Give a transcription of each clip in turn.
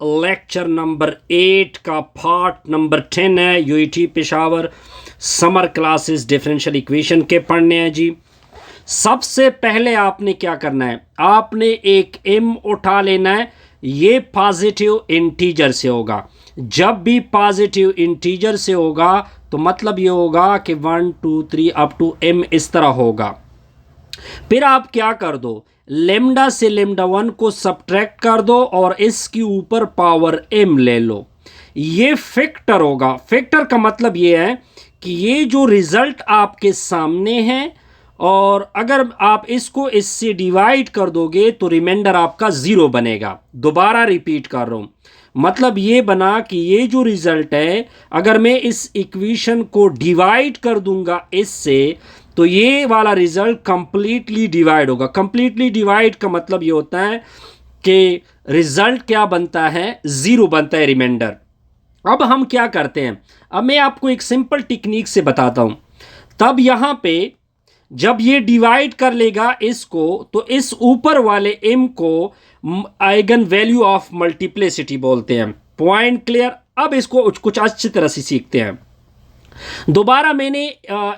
Lecture number 8 का part number 10 है। UET Peshawar summer classes differential equation के पढ़ने हैं जी। सबसे पहले आपने क्या करना है, आपने एक m उठा लेना है। ये पॉजिटिव इंटीजर से होगा। जब भी पॉजिटिव इंटीजर से होगा तो मतलब ये होगा कि 1 2 3 अप टू m इस तरह होगा। फिर आप क्या कर दो, लेमडा से लेमडा 1 को सब्ट्रैक्ट कर दो और इसके ऊपर पावर m ले लो। ये फैक्टर होगा। फैक्टर का मतलब ये है कि ये जो रिजल्ट आपके सामने है और अगर आप इसको इससे डिवाइड कर दोगे तो रिमाइंडर आपका 0 बनेगा। दोबारा रिपीट कर रहा हूं, मतलब ये बना कि ये जो रिजल्ट है अगर मैं इस इक्वेशन को डिवाइड कर दूंगा इससे तो ये वाला रिजल्ट कंप्लीटली डिवाइड होगा। कंप्लीटली डिवाइड का मतलब ये होता है कि रिजल्ट क्या बनता है, 0 बनता है रिमाइंडर। अब हम क्या करते हैं, अब मैं आपको एक सिंपल टेक्निक से बताता हूं। तब यहां पे जब ये डिवाइड कर लेगा इसको तो इस ऊपर वाले m को आइगन वैल्यू ऑफ मल्टीप्लिसिटी बोलते हैं। Point clear. अब इसको कुछ अच्छी तरह से सीखते हैं। दोबारा मैंने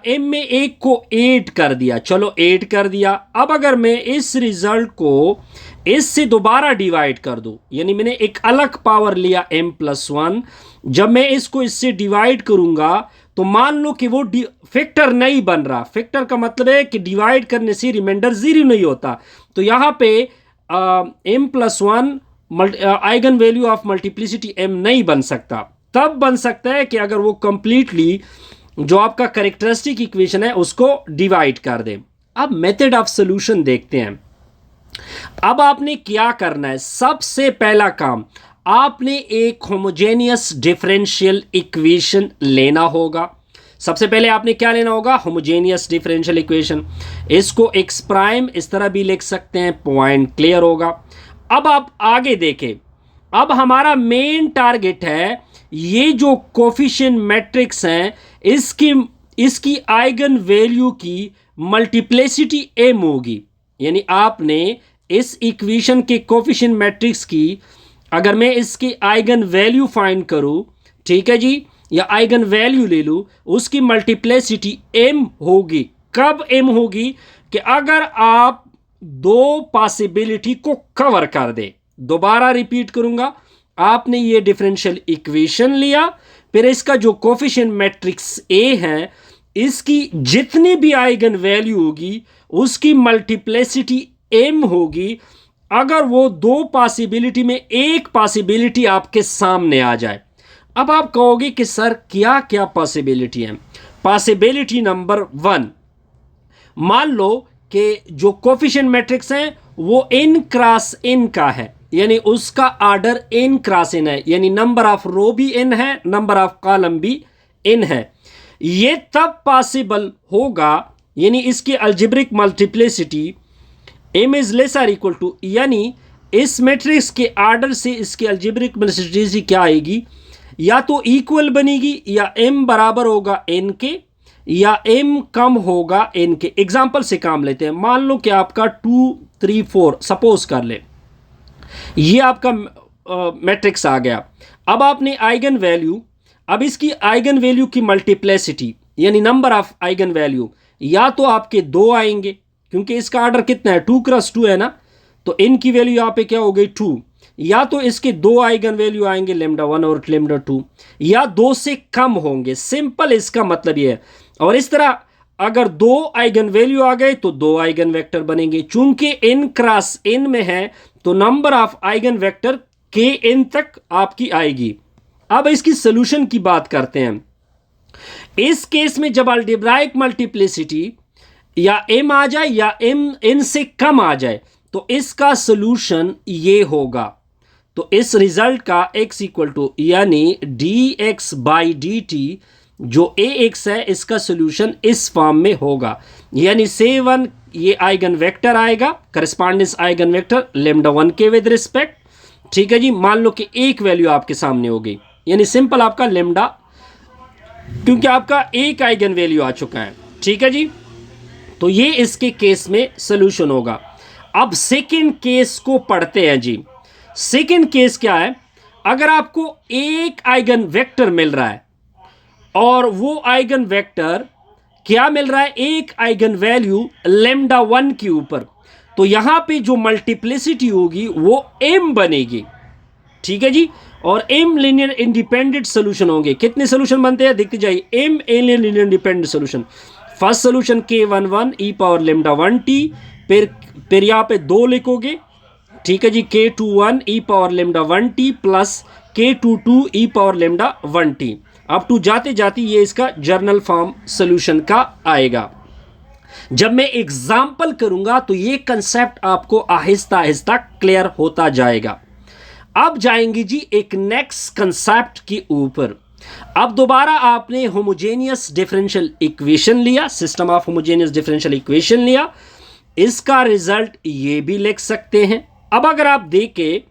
m में एक को ऐड कर दिया, चलो ऐड कर दिया। अब अगर मैं इस रिजल्ट को इससे दोबारा डिवाइड कर दूं, यानी मैंने एक अलग पावर लिया m+1, जब मैं इसको इससे डिवाइड करूंगा तो मान लो कि वो फैक्टर नहीं बन रहा। फैक्टर का मतलब है कि डिवाइड करने से रिमाइंडर 0 नहीं होता। तो यहां पे m+1 eigen value of multiplicity m नहीं बन सकता। तब बन सकता है कि अगर वो कंप्लीटली जो आपका कैरेक्टरिस्टिक इक्वेशन है उसको डिवाइड कर दे। अब मेथड ऑफ सॉल्यूशन देखते हैं। अब आपने क्या करना है, सबसे पहला काम आपने एक होमोजेनियस डिफरेंशियल इक्वेशन लेना होगा। सबसे पहले आपने क्या लेना होगा, होमोजेनियस डिफरेंशियल इक्वेशन। इसको x प्राइम इस तरह भी लिख सकते हैं। पॉइंट क्लियर होगा। अब आप आगे देखें, अब हमारा मेन टारगेट है ये जो कोफिशिएंट मैट्रिक्स हैं इसकी आइगन वैल्यू की मल्टीप्लिसिटी m होगी। यानी आपने इस इक्वेशन के कोफिशिएंट मैट्रिक्स की अगर मैं इसकी आइगन वैल्यू फाइंड करूं, ठीक है जी, या आइगन वैल्यू ले लूं, उसकी मल्टीप्लिसिटी m होगी। कब m होगी कि अगर आप दो पॉसिबिलिटी को कवर कर दे। दोबारा रिपीट करूंगा, आपने ये डिफरेंशियल इक्वेशन लिया, फिर इसका जो कोफिशिएंट मैट्रिक्स A है इसकी जितनी भी आइगन वैल्यू होगी उसकी मल्टीप्लिसिटी m होगी। अगर वो दो पॉसिबिलिटी में एक पॉसिबिलिटी आपके सामने आ जाए। अब आप कहोगे कि सर क्या क्या पॉसिबिलिटी है। पॉसिबिलिटी नंबर 1, मान लो कि जो कोफिशिएंट मैट्रिक्स हैं वो n क्रॉस n का है, यानी उसका आर्डर n क्रॉस n है, यानी नंबर ऑफ रो भी n है, नंबर ऑफ कॉलम भी n है। ये तब पॉसिबल होगा, यानी इसकी algebraic multiplicity m is lesser equal to, यानी इस मैट्रिक्स के आर्डर से इसकी अलजेब्रिक मल्टीप्लिसिटी क्या आएगी, या तो इक्वल बनेगी या m बराबर होगा n के या m कम होगा n के। एग्जाम्पल से काम लेते हैं। मान लो कि आपका 2 3 4 सपोज कर ले, ये आपका मैट्रिक्स आ गया। अब आपने आइगन वैल्यू, अब इसकी आइगन वैल्यू की मल्टीप्लिसिटी यानी नंबर ऑफ आइगन वैल्यू या तो आपके 2 आएंगे क्योंकि इसका ऑर्डर कितना है 2 क्रॉस 2 है ना, तो n की वैल्यू यहाँ पे क्या हो गई 2, या तो इसके 2 आइगन वैल्यू आएंगे लेमडा 1 और लेमडा 2, या 2 से कम होंगे। सिंपल इसका मतलब ये है। और इस तरह अगर 2 आइगन वैल्यू आ गए तो 2 आइगन वेक्टर बनेंगे। चूंकि n क्रॉस n में है तो number of eigen vector kn तक आपकी आएगी। अब इसकी सॉल्यूशन की बात करते हैं। इस केस में जब अलजेब्राइक मल्टीप्लिसिटी या m आ जाए या m n से कम आ जाए तो इसका सॉल्यूशन ये होगा। तो इस रिजल्ट का x इक्वल टू यानी dx बाई dt जो ax है इसका सॉल्यूशन इस फॉर्म में होगा। यानी 7 ये आइगन वेक्टर आएगा, करस्पॉन्डेंस आइगन वेक्टर लेमडा 1 के विद रिस्पेक्ट, ठीक है जी। मान लो कि एक वैल्यू आपके सामने हो गई, यानी सिंपल आपका लेमडा, क्योंकि आपका एक आइगन वैल्यू आ चुका है, ठीक है जी। तो ये इसके केस में सॉल्यूशन होगा। अब सेकंड केस को पढ़ते हैं जी। सेकंड केस क्या है, अगर आपको एक आइगन वेक्टर मिल रहा है और वो आइगन वेक्टर क्या मिल रहा है, एक आइगन वैल्यू लेमडा 1 के ऊपर, तो यहां पे जो मल्टीप्लिसिटी होगी वो m बनेगी। ठीक है जी, और m लीनियर इंडिपेंडेंट सोल्यूशन होंगे। कितने सोल्यूशन बनते हैं देखते जाइए, m linear independent solution. First solution k11 e power lambda 1t, फिर यहां पे 2 लिखोगे। ठीक है जी, k21 e power lambda 1t plus k22 e power lambda 1t। अब टू जाते जाते ये इसका जर्नल फॉर्म सोल्यूशन का आएगा। जब मैं एग्जाम्पल करूंगा तो ये कंसेप्ट आपको आहिस्ता आहिस्ता क्लियर होता जाएगा। अब जाएंगे जी एक नेक्स्ट कंसेप्ट के ऊपर। अब दोबारा आपने होमोजेनियस डिफरेंशियल इक्वेशन लिया, system of homogeneous differential equation लिया, इसका रिजल्ट ये भी लिख सकते हैं। अब अगर आप देखें,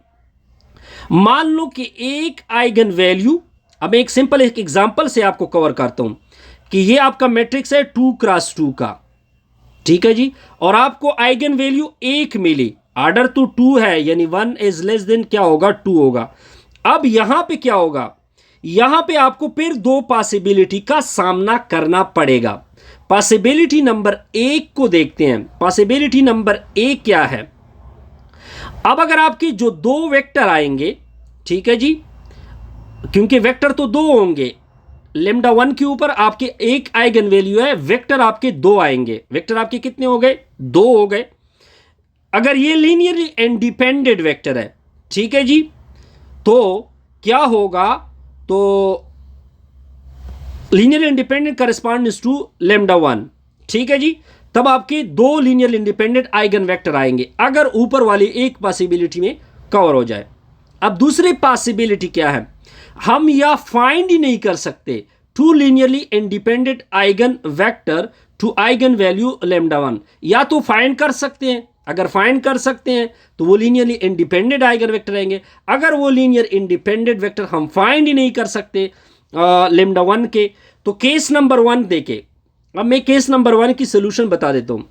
मान लो कि एक आइगन वैल्यू, अब एक सिंपल एक एग्जांपल से आपको कवर करता हूं कि ये आपका मैट्रिक्स है 2x2 का। ठीक है जी, और आपको आइगन वैल्यू 1 मिली, ऑर्डर तो 2 है, यानी 1 इज लेस देन क्या होगा, 2 होगा। अब यहां पे क्या होगा, यहां पे आपको फिर 2 पॉसिबिलिटी का सामना करना पड़ेगा। पॉसिबिलिटी नंबर 1 को देखते हैं। पॉसिबिलिटी नंबर 1 क्या है, अब अगर आपकी जो 2 वेक्टर आएंगे, ठीक है जी, क्योंकि वेक्टर तो 2 होंगे, लेमडा 1 के ऊपर आपके एक आइगन वैल्यू है, वेक्टर आपके 2 आएंगे। वेक्टर आपके कितने हो गए, 2 हो गए। अगर ये लीनियरली इंडिपेंडेंट वेक्टर है, ठीक है जी, तो क्या होगा, तो linear independent corresponds to lambda 1। ठीक है जी, तब आपके 2 लीनियर इंडिपेंडेंट आइगन वेक्टर आएंगे अगर ऊपर वाली एक पॉसिबिलिटी में कवर हो जाए। अब दूसरी पॉसिबिलिटी क्या है, हम या फाइंड ही नहीं कर सकते 2 linearly independent eigen vector to eigen value lambda 1, या तो फाइंड कर सकते हैं। अगर फाइंड कर सकते हैं तो वो लीनियरली इंडिपेंडेंट आइगन वेक्टर रहेंगे। अगर वो लीनियर इंडिपेंडेंट वेक्टर हम फाइंड ही नहीं कर सकते लेमडा 1 के, तो केस नंबर 1 देखे। अब मैं केस नंबर 1 की सोल्यूशन बता देता हूं।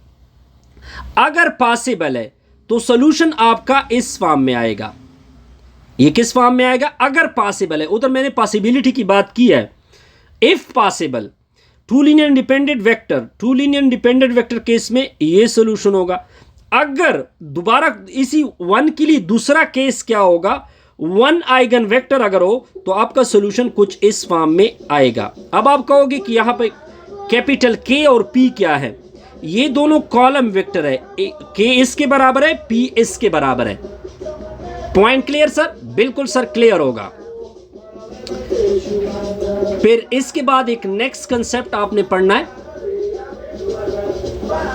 अगर पॉसिबल है तो सोल्यूशन आपका इस फॉर्म में आएगा। ये किस फॉर्म में आएगा, अगर पॉसिबल है, उधर मैंने पॉसिबिलिटी की बात की है। If possible 2 linear independent vector case में ये सोल्यूशन होगा। अगर दोबारा इसी 1 के लिए दूसरा केस क्या होगा, 1 आइगन वेक्टर अगर हो तो आपका सोल्यूशन कुछ इस फॉर्म में आएगा। अब आप कहोगे कि यहां पे कैपिटल के और पी क्या है, ये दोनों कॉलम वेक्टर है, के इसके बराबर है, पी इसके बराबर है। पॉइंट क्लियर सर, बिल्कुल सर क्लियर होगा। फिर इसके बाद एक नेक्स्ट कंसेप्ट आपने पढ़ना है,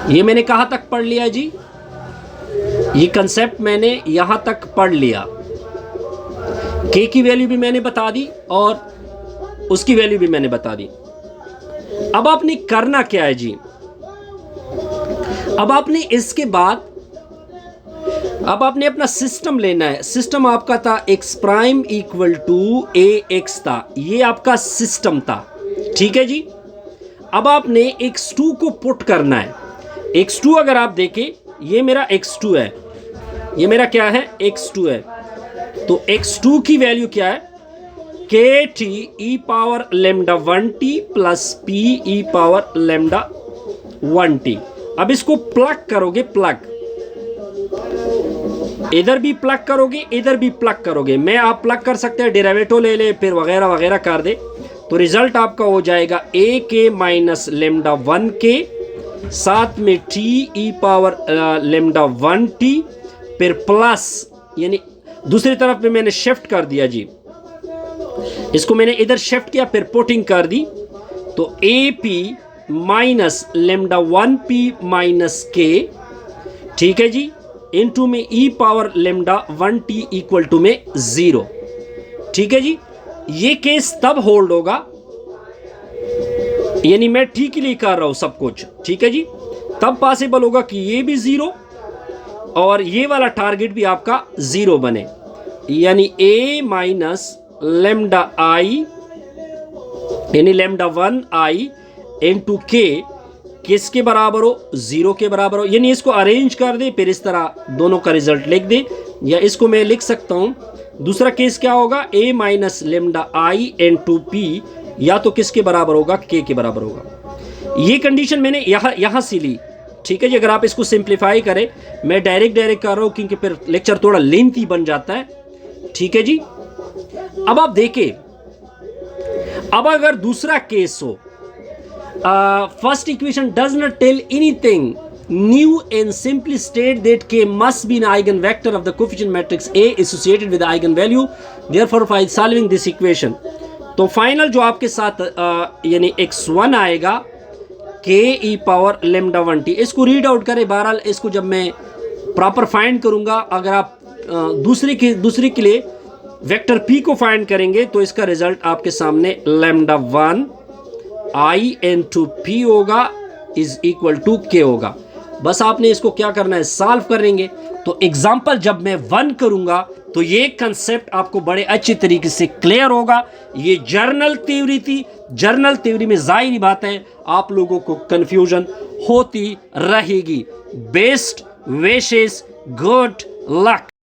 ये मैंने कहां तक पढ़ लिया जी, ये कंसेप्ट मैंने यहां तक पढ़ लिया। के की वैल्यू भी मैंने बता दी और उसकी वैल्यू भी मैंने बता दी। अब आपने करना क्या है जी, अब आपने इसके बाद अब आपने अपना सिस्टम लेना है। सिस्टम आपका था x prime equal to ax था, ये आपका सिस्टम था। ठीक है जी, अब आपने x2 को पुट करना है। x2 अगर आप देखें, ये मेरा x2 है, ये मेरा क्या है, x2 है। तो x2 की वैल्यू क्या है, kt e power lambda 1t plus p e power lambda 1t। अब इसको प्लग करोगे, प्लग इधर भी प्लग करोगे, इधर भी प्लग करोगे। मैं आप प्लग कर सकते हैं, डेरिवेटिव ले ले, फिर वगैरह वगैरह कर दे, तो रिजल्ट आपका हो जाएगा a के माइनस लेमडा 1 के साथ में t e power lambda 1t, फिर प्लस, यानी दूसरी तरफ में मैंने शिफ्ट कर दिया जी, इसको मैंने इधर शिफ्ट किया, फिर पुटिंग कर दी, तो ap minus lambda 1p minus k, ठीक है जी, इनटू में e power lambda 1t equal to में 0। ठीक है जी, ये केस तब होल्ड होगा, यानी मैं ठीक ही कर रहा हूं सब कुछ, ठीक है जी, तब पॉसिबल होगा कि ये भी 0 और ये वाला टारगेट भी आपका 0 बने, यानी a माइनस लेमडा i, यानी लेमडा 1i इनटू k किसके बराबर हो, 0 के बराबर हो। यानी इसको अरेंज कर दे, फिर इस तरह दोनों का रिजल्ट लिख दे, या इसको मैं लिख सकता हूं दूसरा केस क्या होगा, a minus lambda I N to P या तो किसके बराबर होगा, k के बराबर होगा। ये कंडीशन मैंने यहां से ली, ठीक है जी। अगर आप इसको सिंप्लीफाई करें, मैं डायरेक्ट कर रहा हूं क्योंकि फिर लेक्चर थोड़ा लेंथी बन जाता है, ठीक है जी। अब आप देखें, अब अगर दूसरा केस हो, first equation does not tell anything new and simply state that k must be an eigenvector of the coefficient matrix A associated with the eigenvalue, therefore by solving this equation, तो final जो आपके साथ यानी x1 आएगा k e power lambda 1t, इसको read out करें। बहरहाल इसको जब मैं प्रॉपर फाइंड करूंगा, अगर आप दूसरे के लिए वेक्टर p को फाइंड करेंगे तो इसका रिजल्ट आपके सामने लेमडा 1 i into p होगा इज इक्वल टू k होगा। बस आपने इसको क्या करना है, सॉल्व करेंगे। तो एग्जाम्पल जब मैं 1 करूंगा तो ये कंसेप्ट आपको बड़े अच्छे तरीके से क्लियर होगा। ये जर्नल थ्योरी थी, जर्नल थ्योरी में जाहिर बात है आप लोगों को कंफ्यूजन होती रहेगी। Best wishes, good luck.